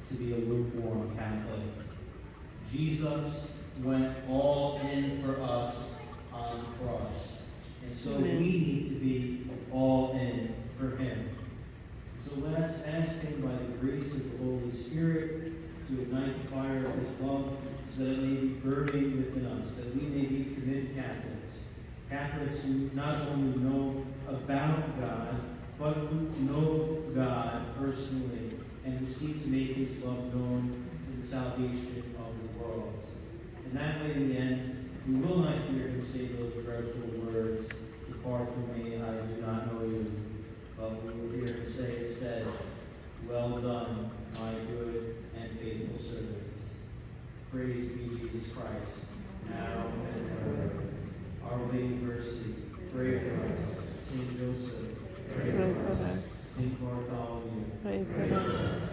to be a lukewarm Catholic. Jesus went all in for us on the cross. And so Amen. we need to be all in for him. So let us ask him by the grace of the Holy Spirit to ignite the fire of his love so that it may be burning within us, that we may be committed Catholics. Catholics who not only know about God, but who know God personally and who seek to make his love known to the salvation of the world. And that way, in the end, we will not hear him say those dreadful words, "Depart from me, I do not know you." But we will hear him say instead, "Well done, my good and faithful servants." Praise be Jesus Christ, now and forever. Our Lady of Mercy, pray for us. Saint Joseph, pray for us. Saint Bartholomew, Pray for pray for us. us.